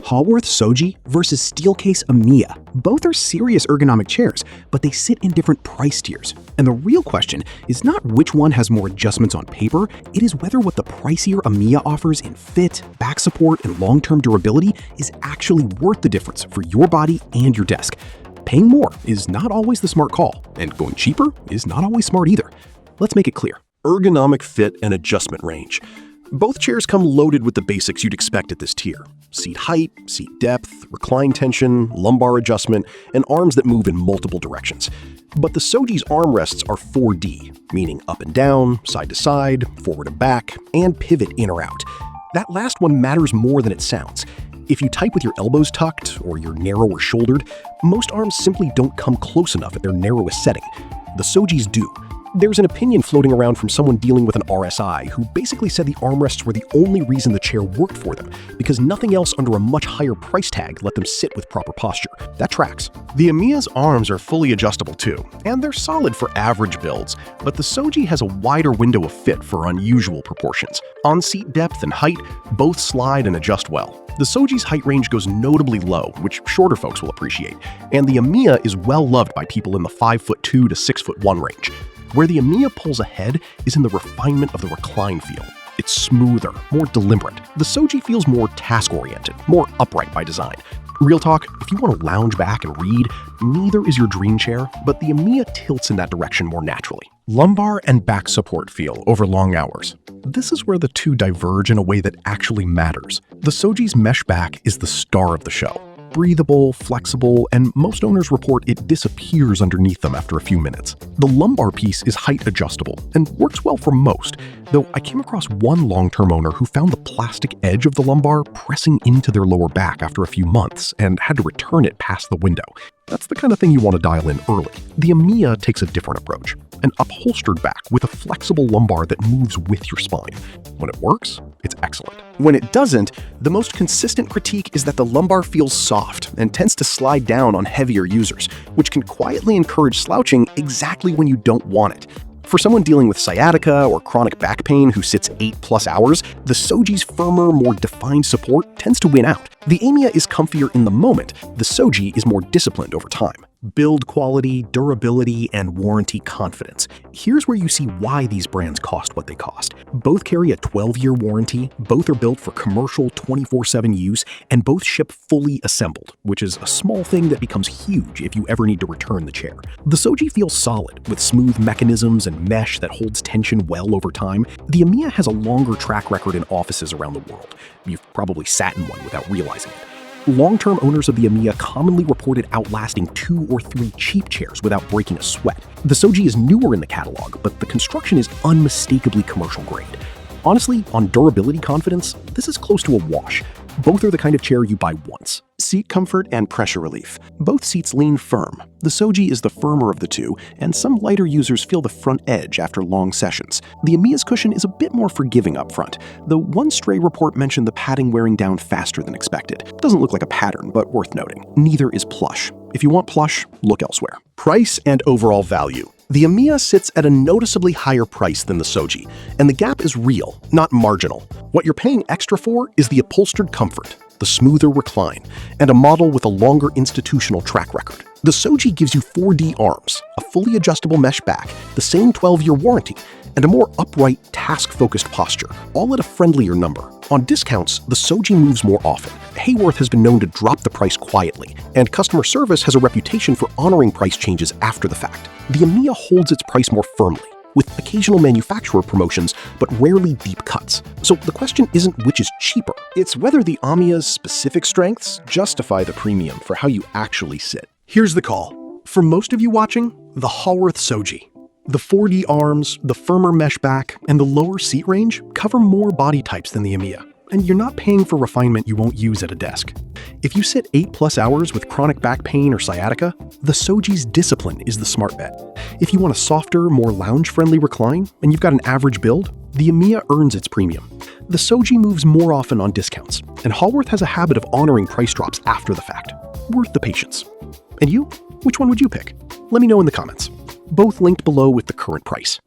Haworth Soji versus Steelcase Amia. Both are serious ergonomic chairs, but they sit in different price tiers. And the real question is not which one has more adjustments on paper, it is whether what the pricier Amia offers in fit, back support, and long-term durability is actually worth the difference for your body and your desk. Paying more is not always the smart call, and going cheaper is not always smart either. Let's make it clear. Ergonomic fit and adjustment range. Both chairs come loaded with the basics you'd expect at this tier. Seat height, seat depth, recline tension, lumbar adjustment, and arms that move in multiple directions. But the Soji's armrests are 4D, meaning up and down, side to side, forward and back, and pivot in or out. That last one matters more than it sounds. If you type with your elbows tucked or you're narrower shouldered, most arms simply don't come close enough at their narrowest setting. The Soji's do. There's an opinion floating around from someone dealing with an RSI who basically said the armrests were the only reason the chair worked for them, because nothing else under a much higher price tag let them sit with proper posture. That tracks. The Amia's arms are fully adjustable too, and they're solid for average builds, but the Soji has a wider window of fit for unusual proportions. On seat depth and height, both slide and adjust well. The Soji's height range goes notably low, which shorter folks will appreciate, and the Amia is well loved by people in the 5'2" to 6'1" range. Where the Amia pulls ahead is in the refinement of the recline feel. It's smoother, more deliberate. The Soji feels more task-oriented, more upright by design. Real talk, if you want to lounge back and read, neither is your dream chair, but the Amia tilts in that direction more naturally. Lumbar and back support feel over long hours. This is where the two diverge in a way that actually matters. The Soji's mesh back is the star of the show. Breathable, flexible, and most owners report it disappears underneath them after a few minutes. The lumbar piece is height adjustable and works well for most, though I came across one long-term owner who found the plastic edge of the lumbar pressing into their lower back after a few months and had to return it past the window. That's the kind of thing you want to dial in early. The Amia takes a different approach, an upholstered back with a flexible lumbar that moves with your spine. When it works, it's excellent. When it doesn't, the most consistent critique is that the lumbar feels soft and tends to slide down on heavier users, which can quietly encourage slouching exactly when you don't want it. For someone dealing with sciatica or chronic back pain who sits 8+ hours, the Soji's firmer, more defined support tends to win out. The Amia is comfier in the moment, the Soji is more disciplined over time. Build quality, durability, and warranty confidence. Here's where you see why these brands cost what they cost. Both carry a 12-year warranty, both are built for commercial 24/7 use, and both ship fully assembled, which is a small thing that becomes huge if you ever need to return the chair. The Soji feels solid, with smooth mechanisms and mesh that holds tension well over time. The Amia has a longer track record in offices around the world. You've probably sat in one without realizing it. Long-term owners of the Amia commonly reported outlasting 2 or 3 cheap chairs without breaking a sweat. The Soji is newer in the catalog, but the construction is unmistakably commercial grade. Honestly, on durability confidence, this is close to a wash. Both are the kind of chair you buy once. Seat comfort and pressure relief. Both seats lean firm. The Soji is the firmer of the two, and some lighter users feel the front edge after long sessions. The Amia's cushion is a bit more forgiving up front, though one stray report mentioned the padding wearing down faster than expected. Doesn't look like a pattern, but worth noting. Neither is plush. If you want plush, look elsewhere. Price and overall value. The Amia sits at a noticeably higher price than the Soji, and the gap is real, not marginal. What you're paying extra for is the upholstered comfort, the smoother recline, and a model with a longer institutional track record. The Soji gives you 4D arms, a fully adjustable mesh back, the same 12-year warranty, and a more upright, task-focused posture, all at a friendlier number. On discounts, the Soji moves more often. Haworth has been known to drop the price quietly, and customer service has a reputation for honoring price changes after the fact. The Amia holds its price more firmly, with occasional manufacturer promotions, but rarely deep cuts. So the question isn't which is cheaper, it's whether the Amia's specific strengths justify the premium for how you actually sit. Here's the call. For most of you watching, the Haworth Soji. The 4D arms, the firmer mesh back, and the lower seat range cover more body types than the Amia, and you're not paying for refinement you won't use at a desk. If you sit 8+ hours with chronic back pain or sciatica, the Soji's discipline is the smart bet. If you want a softer, more lounge-friendly recline, and you've got an average build, the Amia earns its premium. The Soji moves more often on discounts, and Haworth has a habit of honoring price drops after the fact. Worth the patience. And you? Which one would you pick? Let me know in the comments. Both linked below with the current price.